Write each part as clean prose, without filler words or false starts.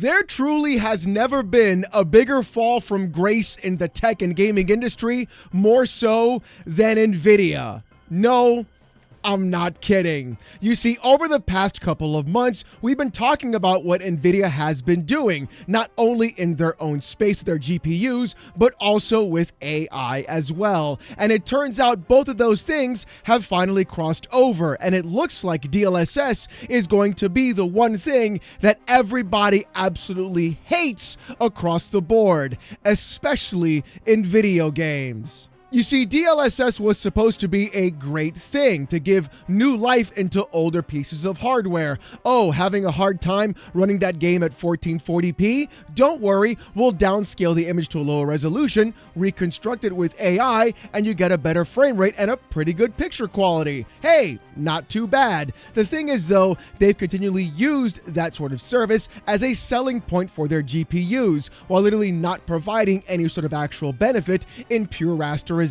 There truly has never been a bigger fall from grace in the tech and gaming industry, more so than Nvidia. No, I'm not kidding. You see, over the past couple of months, we've been talking about what Nvidia has been doing, not only in their own space with their GPUs, but also with AI as well. And it turns out both of those things have finally crossed over, and it looks like DLSS is going to be the one thing that everybody absolutely hates across the board, especially in video games. You see, DLSS was supposed to be a great thing to give new life into older pieces of hardware. Oh, having a hard time running that game at 1440p? Don't worry, we'll downscale the image to a lower resolution, reconstruct it with AI, and you get a better frame rate and a pretty good picture quality. Hey, not too bad. The thing is though, they've continually used that sort of service as a selling point for their GPUs, while literally not providing any sort of actual benefit in pure rasterization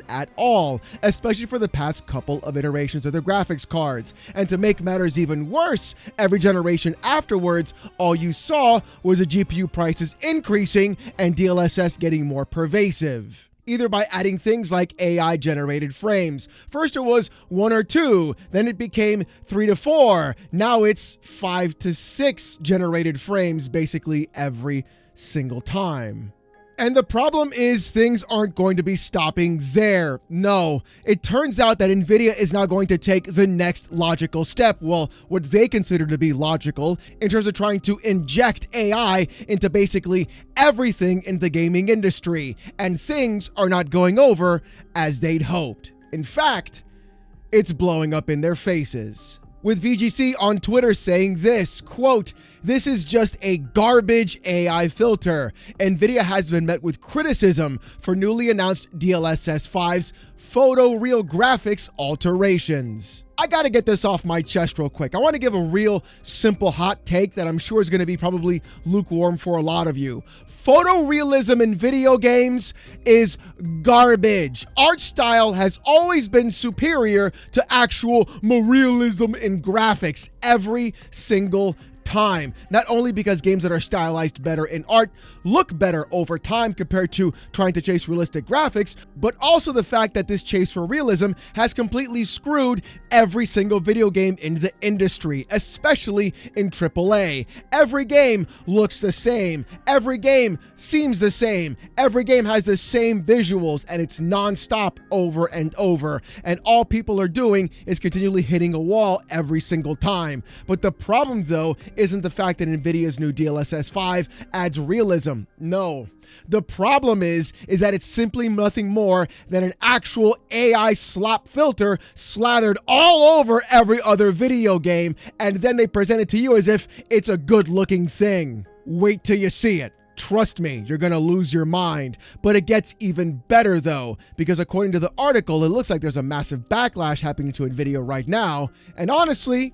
at all, especially for the past couple of iterations of their graphics cards. And to make matters even worse, every generation afterwards, all you saw was the GPU prices increasing and DLSS getting more pervasive, either by adding things like AI generated frames. First it was 1 or 2, then it became 3 to 4. Now it's 5 to 6 generated frames basically every single time. And the problem is things aren't going to be stopping there. No, it turns out that Nvidia is now going to take the next logical step. Well, what they consider to be logical in terms of trying to inject AI into basically everything in the gaming industry. And things are not going over as they'd hoped. In fact, it's blowing up in their faces, with VGC on Twitter saying this, quote, "This is just a garbage AI filter. Nvidia has been met with criticism for newly announced DLSS 5's photoreal graphics alterations." I gotta get this off my chest real quick. I want to give a real simple hot take that I'm sure is going to be probably lukewarm for a lot of you. Photorealism in video games is garbage. Art style has always been superior to actual realism in graphics every single time. Not only because games that are stylized better in art look better over time compared to trying to chase realistic graphics, but also the fact that this chase for realism has completely screwed every single video game in the industry, especially in AAA. Every game looks the same. Every game seems the same. Every game has the same visuals, and it's non-stop over and over. And all people are doing is continually hitting a wall every single time. But the problem though isn't the fact that Nvidia's new DLSS 5 adds realism. No. The problem is that it's simply nothing more than an actual AI slop filter slathered all over every other video game, and then they present it to you as if it's a good-looking thing. Wait till you see it. Trust me, you're gonna lose your mind. But it gets even better though, because according to the article, it looks like there's a massive backlash happening to Nvidia right now, and honestly,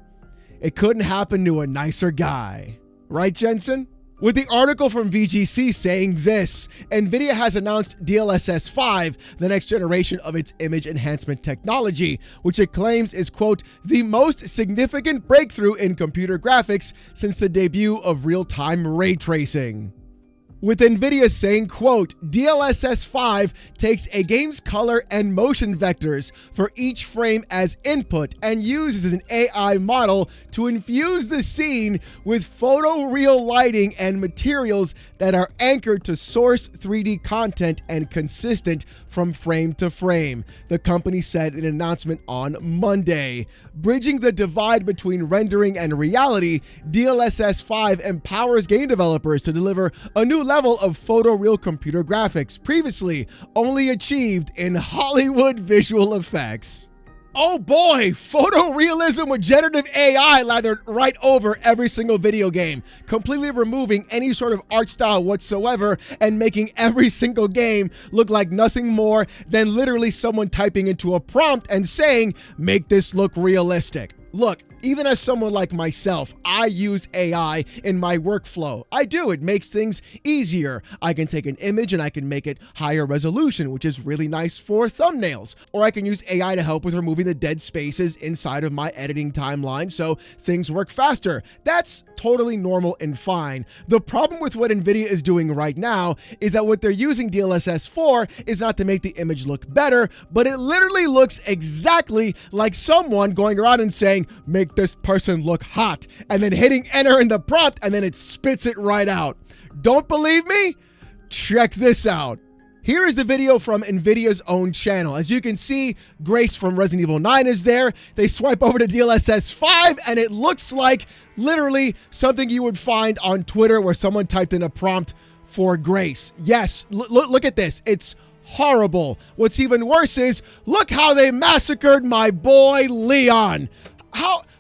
it couldn't happen to a nicer guy. Right, Jensen? With the article from VGC saying this, Nvidia has announced DLSS 5, the next generation of its image enhancement technology, which it claims is, quote, "the most significant breakthrough in computer graphics since the debut of real-time ray tracing." With Nvidia saying, quote, "DLSS 5 takes a game's color and motion vectors for each frame as input and uses an AI model to infuse the scene with photoreal lighting and materials that are anchored to source 3D content and consistent from frame to frame," the company said in an announcement on Monday. Bridging the divide between rendering and reality, DLSS 5 empowers game developers to deliver a new level of photoreal computer graphics, previously only achieved in Hollywood visual effects. Oh boy, photorealism with generative AI lathered right over every single video game, completely removing any sort of art style whatsoever and making every single game look like nothing more than literally someone typing into a prompt and saying, "Make this look realistic." Look, Even as someone like myself, I use AI in my workflow. I do. It makes things easier. I can take an image and I can make it higher resolution, which is really nice for thumbnails. Or I can use AI to help with removing the dead spaces inside of my editing timeline so things work faster. That's totally normal and fine. The problem with what Nvidia is doing right now is that what they're using DLSS for is not to make the image look better, but it literally looks exactly like someone going around and saying, make this person look hot, and then hitting enter in the prompt, and then it spits it right out. Don't believe me? Check this out. Here is the video from Nvidia's own channel. As you can see, Grace from Resident Evil 9 is there. They swipe over to DLSS 5, and it looks like literally something you would find on Twitter where someone typed in a prompt for Grace. Yes, look at this. It's horrible. What's even worse is, look how they massacred my boy Leon.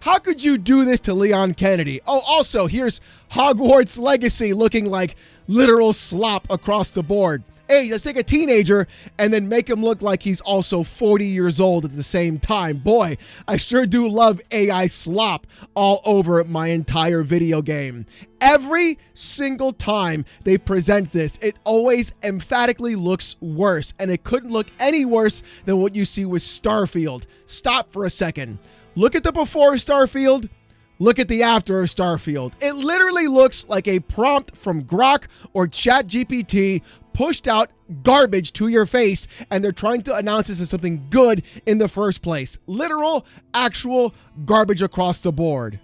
How could you do this to Leon Kennedy? Oh, also, here's Hogwarts Legacy looking like literal slop across the board. Hey, let's take a teenager and then make him look like he's also 40 years old at the same time. Boy, I sure do love AI slop all over my entire video game. Every single time they present this, it always emphatically looks worse, and it couldn't look any worse than what you see with Starfield. Stop for a second. Look at the before of Starfield. Look at the after of Starfield. It literally looks like a prompt from Grok or ChatGPT pushed out garbage to your face, and they're trying to announce this as something good in the first place. Literal, actual garbage across the board.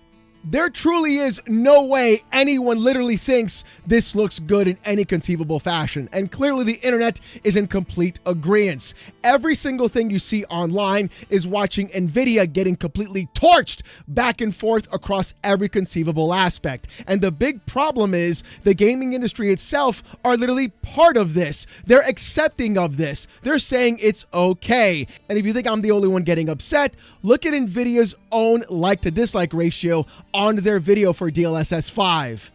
There truly is no way anyone literally thinks this looks good in any conceivable fashion, and clearly the internet is in complete agreement. Every single thing you see online is watching Nvidia getting completely torched back and forth across every conceivable aspect. And the big problem is the gaming industry itself are literally part of this. They're accepting of this. They're saying it's okay. And if you think I'm the only one getting upset, look at Nvidia's own like to dislike ratio on their video for DLSS 5.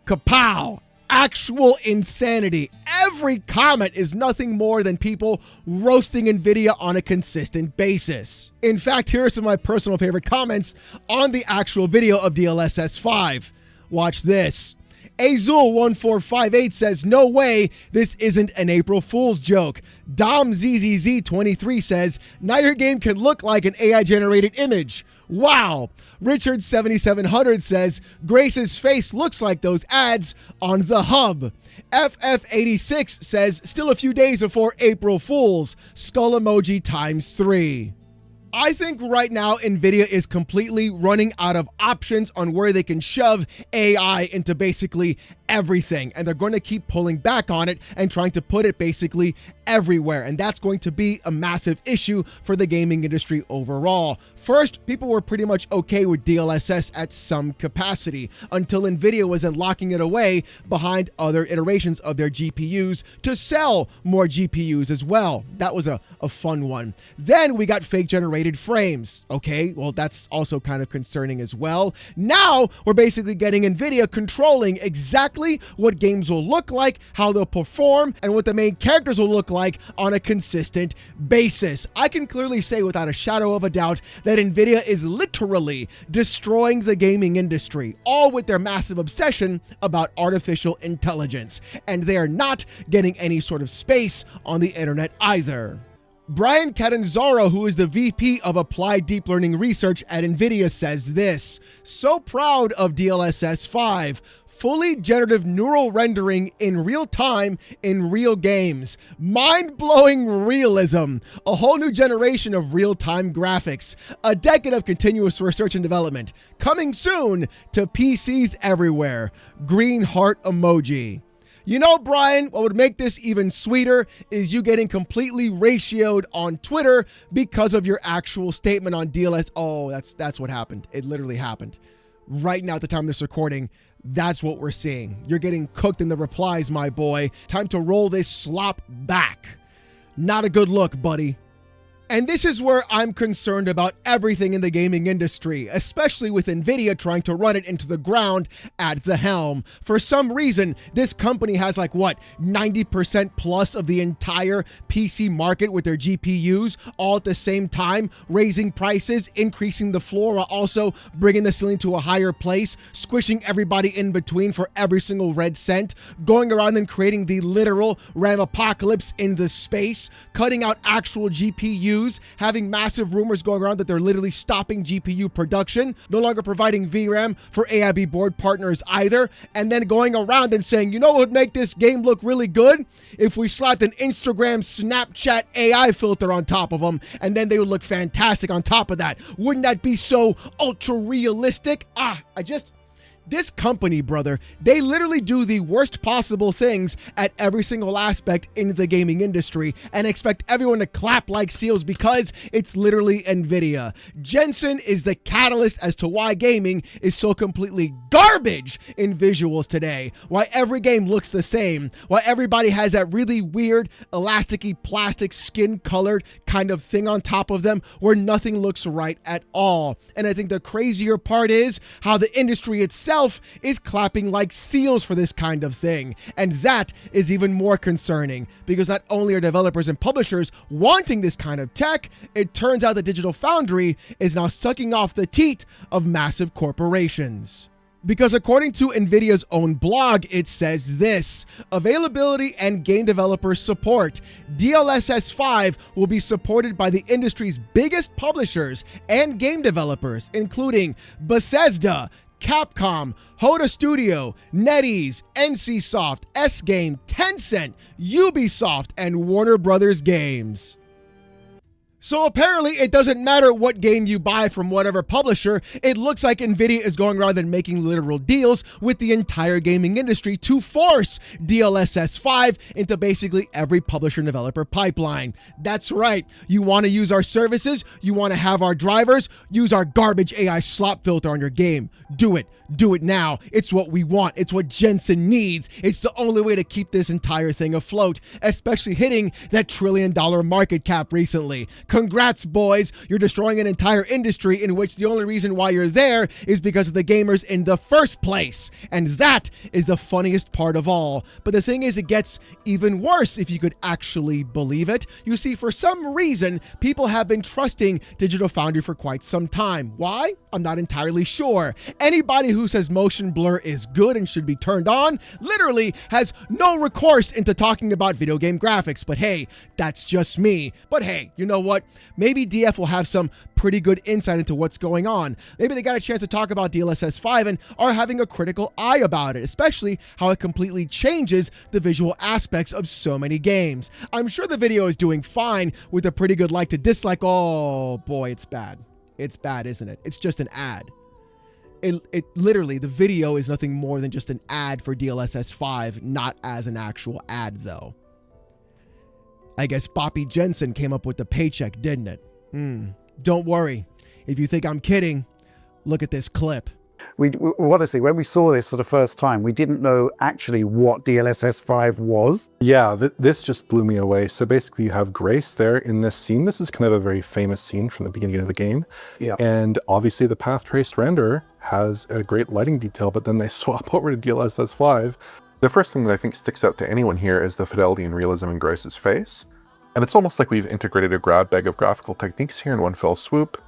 Kapow! Actual insanity. Every comment is nothing more than people roasting Nvidia on a consistent basis. In fact, here are some of my personal favorite comments on the actual video of DLSS 5. Watch this. Azul1458 says, no way, this isn't an April Fool's joke. DomZZZ23 says, now your game can look like an AI-generated image. Wow. Richard7700 says, Grace's face looks like those ads on the hub. FF86 says, still a few days before April Fool's. Skull emoji times 3. I think right now Nvidia is completely running out of options on where they can shove AI into basically everything, and they're going to keep pulling back on it and trying to put it basically everywhere, and that's going to be a massive issue for the gaming industry overall. First, people were pretty much okay with DLSS at some capacity until Nvidia was then locking it away behind other iterations of their GPUs to sell more GPUs as well. That was a fun one. Then we got fake generated frames. Okay, well, that's also kind of concerning as well. Now we're basically getting Nvidia controlling exactly what games will look like, how they'll perform, and what the main characters will look like on a consistent basis. I can clearly say without a shadow of a doubt that Nvidia is literally destroying the gaming industry, all with their massive obsession about artificial intelligence, and they are not getting any sort of space on the internet either. Brian Catanzaro, who is the VP of Applied Deep Learning Research at Nvidia, says this: so proud of DLSS 5. Fully generative neural rendering in real time in real games. Mind-blowing realism. A whole new generation of real-time graphics. A decade of continuous research and development. Coming soon to PCs everywhere. Green heart emoji. You know, Brian, what would make this even sweeter is you getting completely ratioed on Twitter because of your actual statement on DLSS. Oh, that's what happened. It literally happened. Right now at the time of this recording, that's what we're seeing. You're getting cooked in the replies, my boy. Time to roll this slop back. Not a good look, buddy. And this is where I'm concerned about everything in the gaming industry, especially with Nvidia trying to run it into the ground at the helm. For some reason, this company has like, what, 90% plus of the entire PC market with their GPUs all at the same time, raising prices, increasing the floor while also bringing the ceiling to a higher place, squishing everybody in between for every single red cent, going around and creating the literal RAM apocalypse in the space, cutting out actual GPUs, having massive rumors going around that they're literally stopping GPU production, no longer providing VRAM for AIB board partners either, and then going around and saying, you know what would make this game look really good? If we slapped an Instagram, Snapchat AI filter on top of them, and then they would look fantastic on top of that. Wouldn't that be so ultra realistic? This company, brother, they literally do the worst possible things at every single aspect in the gaming industry and expect everyone to clap like seals because it's literally Nvidia. Jensen is the catalyst as to why gaming is so completely garbage in visuals today, why every game looks the same, why everybody has that really weird elasticy plastic skin colored kind of thing on top of them where nothing looks right at all. And I think the crazier part is how the industry itself is clapping like seals for this kind of thing. And that is even more concerning because not only are developers and publishers wanting this kind of tech, it turns out that Digital Foundry is now sucking off the teat of massive corporations. Because according to Nvidia's own blog, it says this: availability and game developer support. DLSS 5 will be supported by the industry's biggest publishers and game developers, including Bethesda, Capcom, Hoda Studio, NetEase, NCSoft, S-Game, Tencent, Ubisoft, and Warner Brothers Games. So apparently it doesn't matter what game you buy from whatever publisher, it looks like Nvidia is going around and making literal deals with the entire gaming industry to force DLSS 5 into basically every publisher and developer pipeline. That's right, you want to use our services, you want to have our drivers, use our garbage AI slop filter on your game. Do it. Do it now. It's what we want. It's what Jensen needs. It's the only way to keep this entire thing afloat, especially hitting that $1 trillion market cap recently. Congrats, boys. You're destroying an entire industry in which the only reason why you're there is because of the gamers in the first place. And that is the funniest part of all. But the thing is, it gets even worse if you could actually believe it. You see, for some reason, people have been trusting Digital Foundry for quite some time. Why? I'm not entirely sure. Anybody who says motion blur is good and should be turned on literally has no recourse into talking about video game graphics. But hey, that's just me. But hey, you know what? Maybe DF will have some pretty good insight into what's going on. Maybe they got a chance to talk about DLSS 5 and are having a critical eye about it, especially how it completely changes the visual aspects of so many games. I'm sure the video is doing fine with a pretty good like to dislike. Oh boy, it's bad. It's bad, isn't it? It's just an ad. It literally, the video is nothing more than just an ad for DLSS 5, not as an actual ad though. I guess Boppy Jensen came up with the paycheck, didn't it? Don't worry. If you think I'm kidding, look at this clip. We honestly, when we saw this for the first time, we didn't know actually what DLSS 5 was. Yeah, this just blew me away. So basically you have Grace there in this scene. This is kind of a very famous scene from the beginning of the game. Yeah. And obviously the path trace render has a great lighting detail, but then they swap over to DLSS 5. The first thing that I think sticks out to anyone here is the fidelity and realism in Grace's face. And it's almost like we've integrated a grab bag of graphical techniques here in one fell swoop.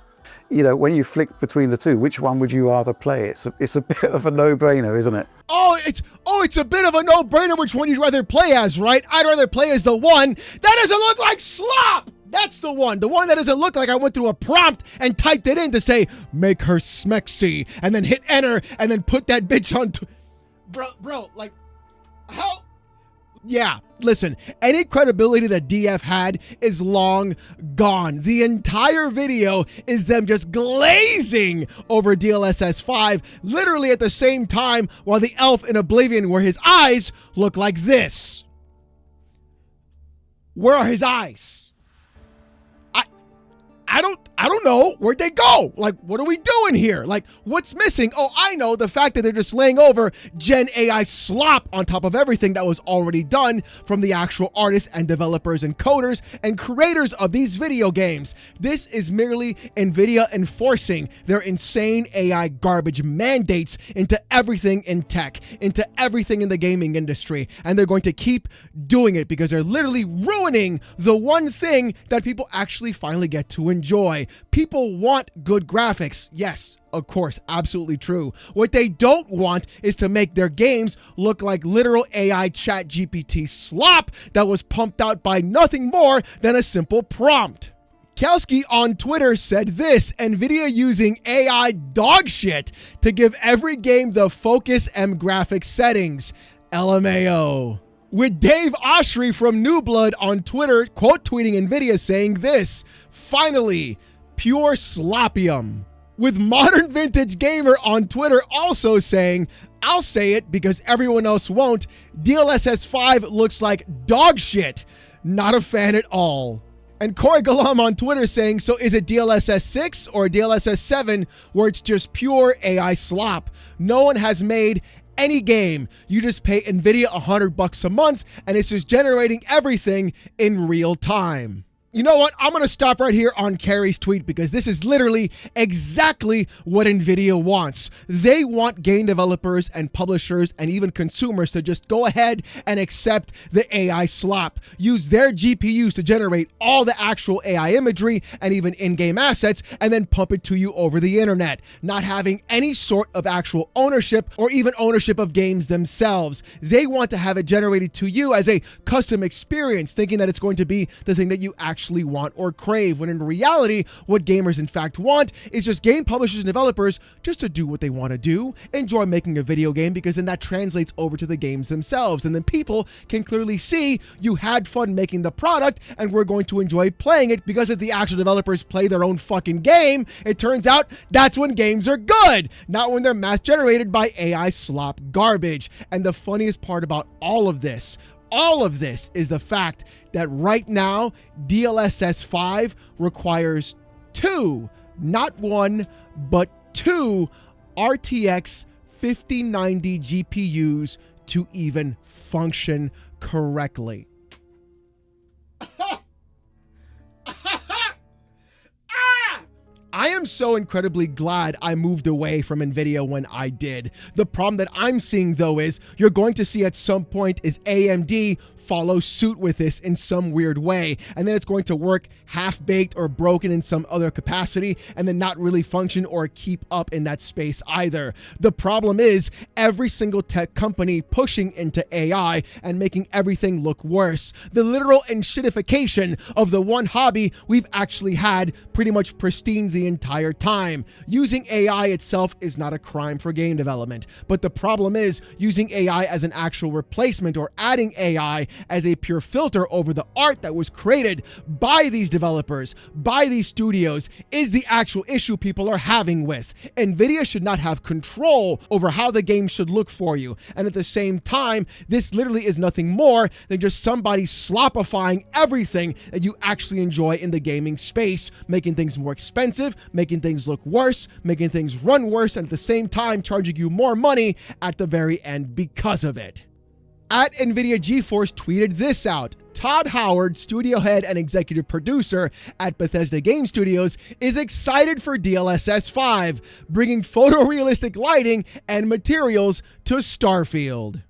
You know, when you flick between the two, which one would you rather play? It's a bit of a no-brainer, isn't it? It's a bit of a no-brainer which one you'd rather play as, right? I'd rather play as the one that doesn't look like slop! That's the one that doesn't look like I went through a prompt and typed it in to say, make her smexy, and then hit enter, and then put that bitch on... Bro, like, how... Yeah, listen, any credibility that DF had is long gone. The entire video is them just glazing over DLSS 5, literally at the same time while the elf in Oblivion, where his eyes look like this. Where are his eyes? I don't know. Where'd they go? Like, what are we doing here? Like, what's missing? Oh, I know, the fact that they're just laying over Gen AI slop on top of everything that was already done from the actual artists and developers and coders and creators of these video games. This is merely Nvidia enforcing their insane AI garbage mandates into everything in tech, into everything in the gaming industry. And they're going to keep doing it because they're literally ruining the one thing that people actually finally get to enjoy. People want good graphics. Yes, of course, absolutely true. What they don't want is to make their games look like literal AI chat GPT slop that was pumped out by nothing more than a simple prompt. Kelsky on Twitter said this: Nvidia using AI dog shit to give every game the Focus M graphics settings. LMAO. With Dave Oshry from New Blood on Twitter quote tweeting Nvidia saying this: finally, pure slopium. With Modern Vintage Gamer on Twitter also saying, I'll say it because everyone else won't, DLSS 5 looks like dog shit. Not a fan at all. And Corey Galam on Twitter saying, so is it DLSS 6 or DLSS 7 where it's just pure AI slop? No one has made any game. You just pay Nvidia $100 a month and it's just generating everything in real time. You know what? I'm going to stop right here on Carrie's tweet because this is literally exactly what Nvidia wants. They want game developers and publishers and even consumers to just go ahead and accept the AI slop. Use their GPUs to generate all the actual AI imagery and even in-game assets and then pump it to you over the internet, not having any sort of actual ownership or even ownership of games themselves. They want to have it generated to you as a custom experience, thinking that it's going to be the thing that you actually want or crave, when in reality, what gamers in fact want is just game publishers and developers just to do what they want to do, enjoy making a video game, because then that translates over to the games themselves. And then people can clearly see you had fun making the product and we're going to enjoy playing it, because if the actual developers play their own fucking game, it turns out that's when games are good, not when they're mass generated by AI slop garbage. And the funniest part about all of this is the fact that right now, DLSS 5 requires two, not one, but two RTX 5090 GPUs to even function correctly. I am so incredibly glad I moved away from Nvidia when I did. The problem that I'm seeing though is you're going to see at some point is AMD follow suit with this in some weird way, and then it's going to work half-baked or broken in some other capacity and then not really function or keep up in that space either. The problem is every single tech company pushing into AI and making everything look worse. The literal enshittification of the one hobby we've actually had pretty much pristine the entire time. Using AI itself is not a crime for game development, but the problem is using AI as an actual replacement or adding AI as a pure filter over the art that was created by these developers, by these studios, is the actual issue people are having with. Nvidia should not have control over how the game should look for you. And at the same time, this literally is nothing more than just somebody slopifying everything that you actually enjoy in the gaming space, making things more expensive, making things look worse, making things run worse, and at the same time charging you more money at the very end because of it. At Nvidia GeForce tweeted this out: Todd Howard, studio head and executive producer at Bethesda Game Studios, is excited for DLSS 5, bringing photorealistic lighting and materials to Starfield.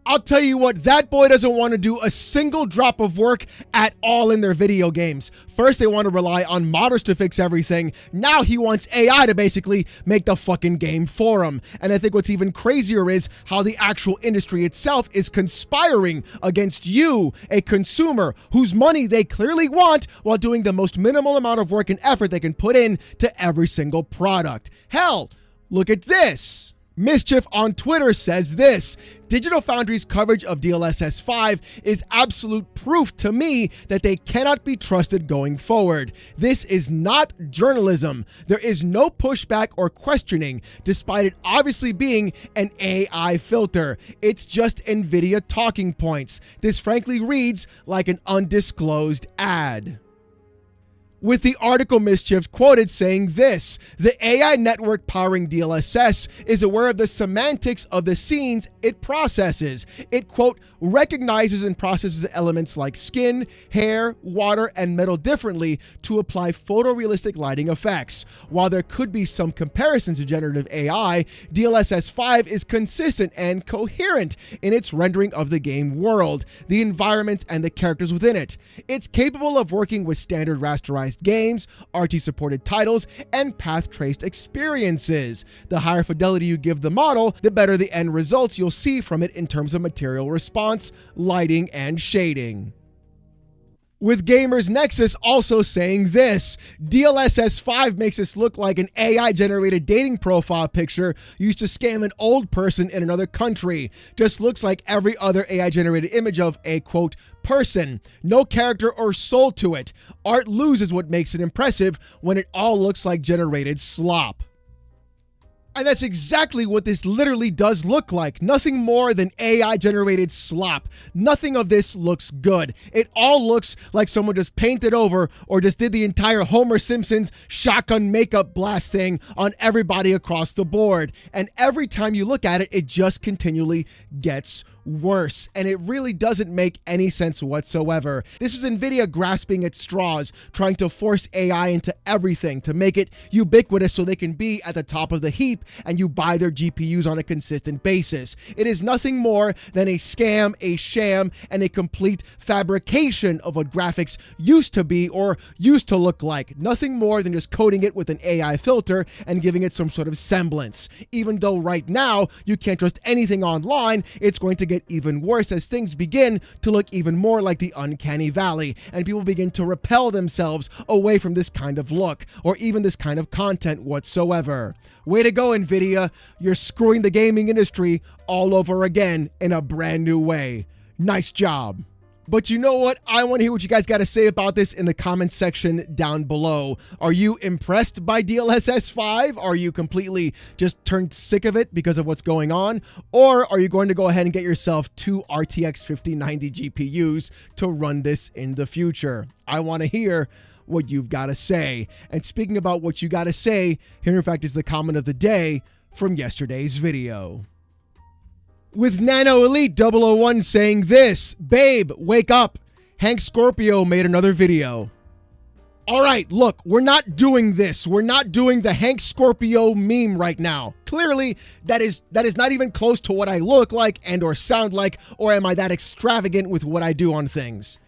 I'll tell you what, that boy doesn't want to do a single drop of work at all in their video games. First, they want to rely on modders to fix everything. Now he wants AI to basically make the fucking game for him. And I think what's even crazier is how the actual industry itself is conspiring against you, a consumer whose money they clearly want, while doing the most minimal amount of work and effort they can put in to every single product. Hell, look at this. Mischief on Twitter says this: Digital Foundry's coverage of DLSS 5 is absolute proof to me that they cannot be trusted going forward. This is not journalism. There is no pushback or questioning, despite it obviously being an AI filter. It's just Nvidia talking points. This frankly reads like an undisclosed ad. With the article Mischief quoted saying this: the AI network powering DLSS is aware of the semantics of the scenes it processes. It, quote, recognizes and processes elements like skin, hair, water, and metal differently to apply photorealistic lighting effects. While there could be some comparisons to generative AI, DLSS 5 is consistent and coherent in its rendering of the game world, the environments, and the characters within it. It's capable of working with standard rasterized games, RT-supported titles, and path-traced experiences. The higher fidelity you give the model, the better the end results you'll see from it in terms of material response, lighting, and shading. With Gamers Nexus also saying this: DLSS 5 makes this look like an AI-generated dating profile picture used to scam an old person in another country. Just looks like every other AI-generated image of a, quote, person. No character or soul to it. Art loses what makes it impressive when it all looks like generated slop. And that's exactly what this literally does look like. Nothing more than AI-generated slop. Nothing of this looks good. It all looks like someone just painted over or just did the entire Homer Simpson's shotgun makeup blast thing on everybody across the board. And every time you look at it, it just continually gets worse, and it really doesn't make any sense whatsoever. This is Nvidia grasping at straws, trying to force AI into everything to make it ubiquitous so they can be at the top of the heap and you buy their GPUs on a consistent basis. It is nothing more than a scam, a sham, and a complete fabrication of what graphics used to be or used to look like. Nothing more than just coating it with an AI filter and giving it some sort of semblance. Even though right now you can't trust anything online, it's going to get even worse as things begin to look even more like the uncanny valley and people begin to repel themselves away from this kind of look or even this kind of content whatsoever. Way to go, Nvidia. You're screwing the gaming industry all over again in a brand new way. Nice job. But you know what? I want to hear what you guys got to say about this in the comments section down below. Are you impressed by DLSS 5? Are you completely just turned sick of it because of what's going on? Or are you going to go ahead and get yourself 2 RTX 5090 GPUs to run this in the future? I want to hear what you've got to say. And speaking about what you got to say, here in fact is the comment of the day from yesterday's video. With Nano Elite 001 saying this: babe, wake up. Hank Scorpio made another video. All right, look, we're not doing this. We're not doing the Hank Scorpio meme right now. Clearly, that is not even close to what I look like and or sound like, or am I that extravagant with what I do on things?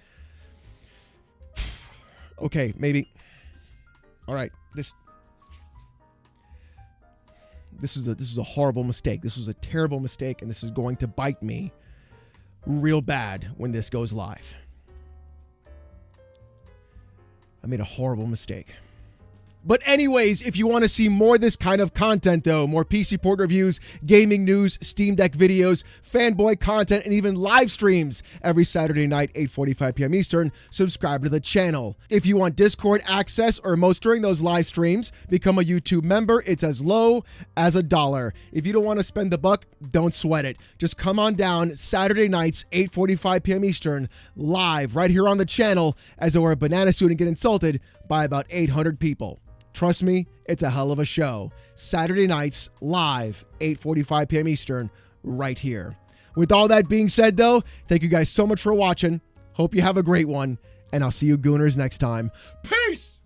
Okay, maybe. All right, this is a horrible mistake. This was a terrible mistake, and this is going to bite me real bad when this goes live. I made a horrible mistake. But anyways, if you want to see more of this kind of content though, more PC port reviews, gaming news, Steam Deck videos, fanboy content, and even live streams every Saturday night, 8:45 p.m. Eastern, subscribe to the channel. If you want Discord access or emotes during those live streams, become a YouTube member. It's as low as $1. If you don't want to spend the buck, don't sweat it. Just come on down Saturday nights, 8:45 p.m. Eastern, live right here on the channel as I wear a banana suit and get insulted by about 800 people. Trust me, it's a hell of a show. Saturday nights, live, 8:45 p.m. Eastern, right here. With all that being said, though, thank you guys so much for watching. Hope you have a great one, and I'll see you gooners next time. Peace!